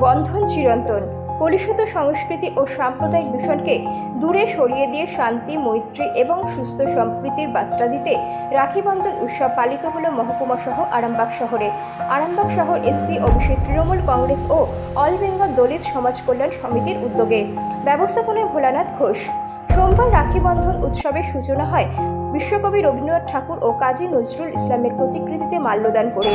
বন্ধন চিরন্তন। কলুষিত সংস্কৃতি ও সাম্প্রদায়িক দূষণকে দূরে সরিয়ে দিয়ে শান্তি, মৈত্রী এবং সুস্থ সম্প্রীতির বার্তা দিতে রাখি বন্ধন উৎসব পালিত হলো মহকুমা সহ আরামবাগ শহরে। আরামবাগ শহর এসসি ওবিসি তৃণমূল কংগ্রেস ও অল বেঙ্গল দলিত সমাজ কল্যাণ সমিতির উদ্যোগে। ব্যবস্থাপনায় ভোলানাথ ঘোষ। সোমবার রাখি বন্ধন উৎসবের সূচনা হয় বিশ্বকবি রবীন্দ্রনাথ ঠাকুর ও কাজী নজরুল ইসলামের প্রতিকৃতিতে মাল্যদান করে।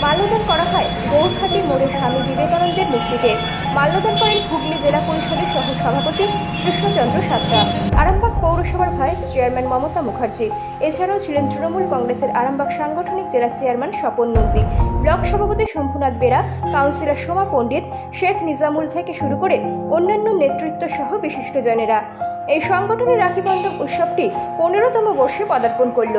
মাল্যদান করা হয় গৌরহাটি মোড়ে স্বামী বিবেকানন্দের মূর্তিতে। মাল্যদান করেন হুগলি জেলা পরিষদের সহ সভাপতি কৃষ্ণচন্দ্র সাঁতরা, আরামবাগ পৌরসভার ভাইস চেয়ারম্যান মমতা মুখার্জি। এছাড়াও ছিলেন তৃণমূল কংগ্রেসের আরামবাগ সাংগঠনিক জেলা চেয়ারম্যান স্বপন নন্দী, ব্লক সভাপতি শম্ভুনাথ বেরা, কাউন্সিলর সোমা পণ্ডিত, শেখ নিজামুল থেকে শুরু করে অন্যান্য নেতৃত্ব সহ বিশিষ্টজনেরা। এই সংগঠনের রাখি বন্ধন উৎসবটি 15তম বর্ষে পদার্পণ করল।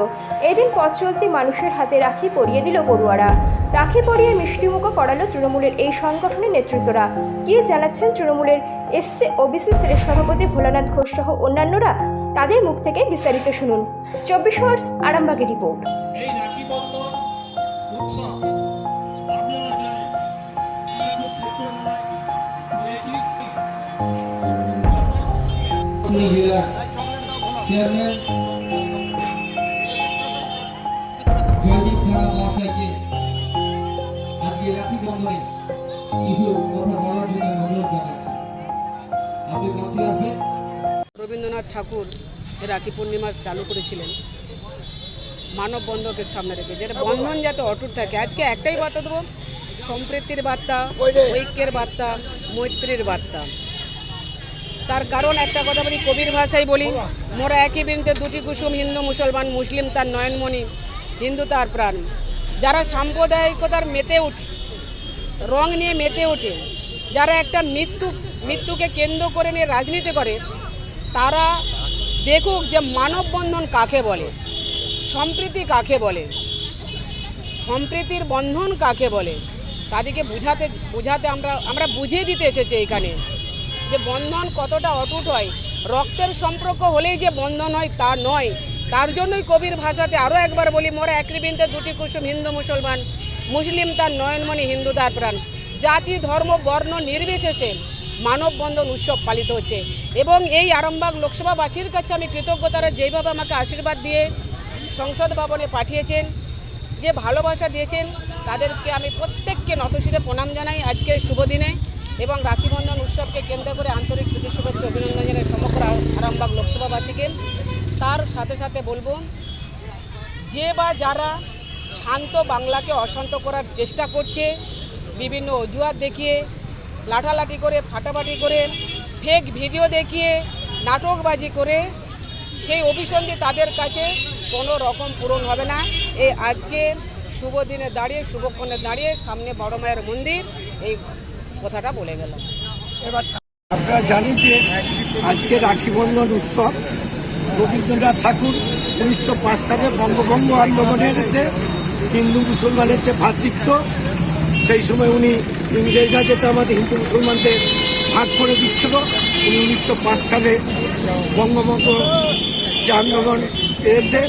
এদিন পথ চলতি মানুষের হাতে রাখি পরিয়ে দিল পড়ুয়ারা। রাখি পরিয়ে মিষ্টিমুখও করালো তৃণমূলের এই সংগঠনের নেতৃত্বরা। কি জানাচ্ছেন তৃণমূলের এসসি ওবিসি সেলের সভাপতি ভোলানাথ ঘোষ সহ অন্যান্যরা, তাদের মুখ থেকে বিস্তারিত শুনুন। 24 আওয়ার্স আরামবাগের রিপোর্ট। এই রাখি বন্ধন উৎসব আপনারা জানেন জেলার চেয়ারম্যান জয়দীপ খাড়া মহাশয়কে আজকে রাখি বন্ধনে কিছু কথা বলার জন্য অনুরোধ জানাচ্ছি। আপনি মঞ্চে আসবেন। রবীন্দ্রনাথ ঠাকুর রাখি পূর্ণিমা চালু করেছিলেন মানববন্ধনকে সামনে রেখে, যেটা বন্ধন যাতে অটুট থাকে। আজকে একটাই বার্তা দেবো, সম্প্রীতির বার্তা, ঐক্যের বার্তা, মৈত্রীর বার্তা। তার কারণ একটা কথা বলি, কবির ভাষায় বলি, মোরা একই বৃন্তে দুটি কুসুম, হিন্দু মুসলমান, মুসলিম তার নয়নমণি, হিন্দু তার প্রাণ। যারা সাম্প্রদায়িকতার মেতে ওঠে, রং নিয়ে মেতে ওঠে, যারা একটা মৃত্যুকে কেন্দ্র করে নিয়ে রাজনীতি করে, তারা দেখুক যে মানববন্ধন কাকে বলে, সম্প্রীতি কাকে বলে, সম্প্রীতির বন্ধন কাকে বলে। তাদেরকে বুঝাতে আমরা বুঝিয়ে দিতে এসেছি এখানে যে বন্ধন কতটা অটুট হয়। রক্তের সম্পর্ক হলেই যে বন্ধন হয় তা নয়। তার জন্যই কবির ভাষাতে আরও একবার বলি, মোরা একই বৃন্তে দুটি কুসুম, হিন্দু মুসলমান, মুসলিম তার নয়নমণি, হিন্দু তার প্রাণ। জাতি, ধর্ম, বর্ণ নির্বিশেষে মানববন্ধন উৎসব পালিত হচ্ছে। এবং এই আরামবাগ লোকসভাবাসীর কাছে আমি কৃতজ্ঞতারা, যেইভাবে আমাকে আশীর্বাদ দিয়ে সংসদ ভবনে পাঠিয়েছেন, যে ভালোবাসা দিয়েছেন, তাদেরকে আমি প্রত্যেককে নতশিরে প্রণাম জানাই আজকের শুভ দিনে। এবং রাখি বন্ধন উৎসবকে কেন্দ্র করে আন্তরিক প্রীতি শুভেচ্ছা অভিনন্দন জানাই সমগ্র আরামবাগ লোকসভাবাসীকে। তার সাথে সাথে বলবো, যে বা যারা শান্ত বাংলাকে অশান্ত করার চেষ্টা করছে, বিভিন্ন অজুহাত দেখিয়ে, লাঠালাঠি করে, ফাটাফাটি করে, ফেক ভিডিও দেখিয়ে, নাটকবাজি করে, সেই অভিসন্ধি তাদের কাছে কোনো রকম পূরণ হবে না। এই আজকে শুভ দিনে দাঁড়িয়ে, শুভক্ষণে দাঁড়িয়ে সামনে বড় মায়ের মন্দির, এই কথাটা বলে গেলাম। এবার আপনারা জানেন যে আজকে রাখি বন্ধন উৎসব রবীন্দ্রনাথ ঠাকুর 1905 সালে বঙ্গভঙ্গ আন্দোলনের হিন্দু মুসলমানের যে ভ্রাতৃত্ব, সেই সময় উনি ইংরেজরা যেটা আমাদের হিন্দু মুসলমানদের ভাগ করে দিচ্ছিল, উনি 1905 সালে বঙ্গভঙ্গ যে আন্দোলন এসে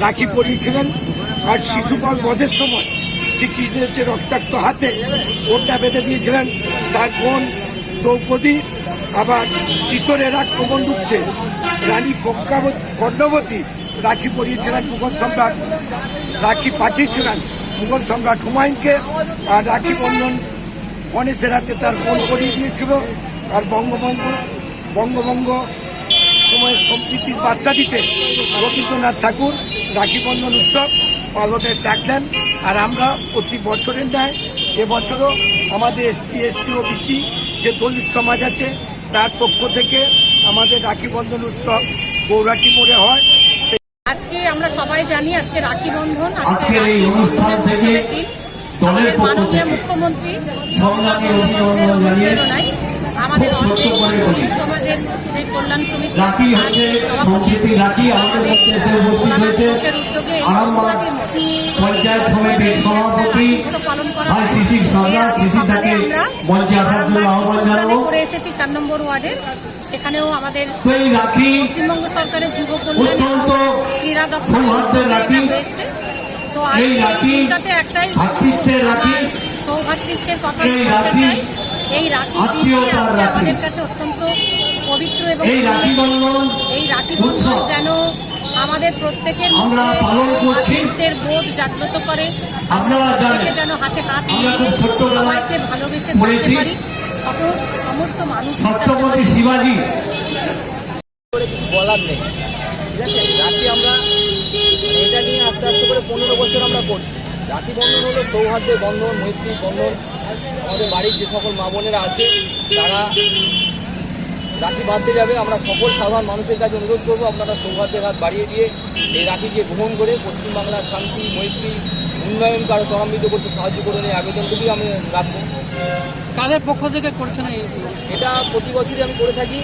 রাখি পরিয়েছিলেন। আর শিশুপাল বধের সময় শ্রীকৃষ্ণের যে রক্তাক্ত হাতে ওটা বেঁধে দিয়েছিলেন তার বোন দ্রৌপদী। আবার চিতরের এক প্রবন্ধুকে রানী কর্ণবতী রাখি পরিয়েছিলেন মুঘল সম্রাট, রাখি পাঠিয়েছিলেন মুঘল সম্রাট হুমায়ুনকে। আর রাখি বন্ধন গণেশের হাতে তার বোন পরিয়ে দিয়েছিল। আর বঙ্গভঙ্গ সময়ের সম্প্রীতির বার্তা দিতে রবীন্দ্রনাথ ঠাকুর রাখি বন্ধন উৎসব পালনের ডাক দেন। আর আমরা প্রতি বছরের ন্যায় এবছরও আমাদের এসসি ওবিসি যে দলিত সমাজ আছে তার পক্ষ থেকে আমাদের রাখি বন্ধন উৎসব গৌরহাটি মোড়ে হয়। আজকে আমরা সবাই জানি আজকে রাখি বন্ধন, আজকে রাখি বন্ধনের উৎসবের দিন। আমাদের মাননীয় মুখ্যমন্ত্রী আমাদের দলিত সমাজের যে কল্যাণ সমিতি আছে তার যে সভাপতি ঘোষের উদ্যোগে পঞ্চায়েত সমিতির সভাপতি করে এসেছি 4 নম্বর ওয়ার্ডে। সেখানেও আমাদের পশ্চিমবঙ্গ সরকারের যুব কল্যাণ ক্রীড়া দপ্তর হয়েছে। তো আজকে একটাই সৌভাতৃত্বের কথা বলতে চাই এই রাখি আত্মীয়তার আজকে রাখি। আমাদের কাছে অত্যন্ত পবিত্র এবং এই রাখি বন্ধন এই রাখি বন্ধন উৎসব যেন আমাদের প্রত্যেকের আমরা মধ্যে পালন করছি। ভ্রাতৃত্বের বোধ জাগ্রত করে। আপনারা জানেন, প্রত্যেকে যেন হাতে হাত আমরা মিলিয়ে খুব ছোট্টবেলায় সবাইকে ভালোবেসে পড়েছি। থাকতে পারি। সমস্ত মানুষ ছত্রপতি শিবাজি করে কিছু বলার নেই, ঠিক আছে। রাখি আমরা এটা নিয়ে আস্তে আস্তে করে 15 বছর আমরা করছি। রাখি বন্ধন হলো সৌহার্দ্যের বন্ধন, মৈত্রীর বন্ধন। আমাদের বাড়ির যে সকল মা বোনেরা আছে তারা রাখি বাঁধতে যাবে, আমরা সকল সাধারণ মানুষের কাছে অনুরোধ করবো আপনারা সৌহার্দ্যের হাত বাড়িয়ে দিয়ে এই রাখিকে গ্রহণ করে পশ্চিমবাংলার শান্তি, মৈত্রী, উন্নয়নকে আরও ত্বরান্বিত করতে সাহায্য করুন, এই আবেদনটুকুই আমি রাখবো। কাদের পক্ষ থেকে করছেন এই এটা প্রতি বছরই আমি করে থাকি,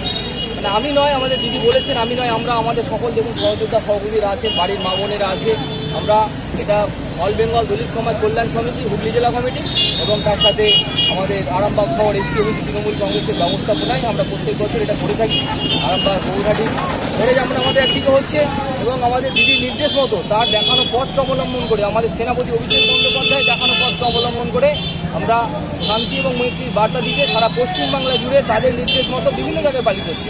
মানে আমি নয়, আমাদের দিদি বলেছেন, আমি নয়, আমরা আমাদের সকল দেখুন সহযোদ্ধা সহযোগীরা আছেন, বাড়ির মা বোনেরা আছে, আমরা এটা অল বেঙ্গল দলিত সমাজ কল্যাণ সমিতি হুগলি জেলা কমিটি এবং তার সাথে আমাদের আরামবাগ শহর এসসি ওবিসি তৃণমূল কংগ্রেসের ব্যবস্থাপনায় আমরা প্রত্যেক বছর এটা করে থাকি। আরামবাগ গৌরঘাটি করে যেমন আমাদের একদিকে হচ্ছে এবং আমাদের দিদির নির্দেশ মতো তার দেখানো পথকে অবলম্বন করে আমাদের সেনাপতি অভিষেক বন্দ্যোপাধ্যায় দেখানো পথকে অবলম্বন করে আমরা শান্তি এবং মৈত্রীর বার্তা দিতে সারা পশ্চিমবাংলা জুড়ে তাদের নির্দেশ মতো বিভিন্ন জায়গায় পালিত হচ্ছে।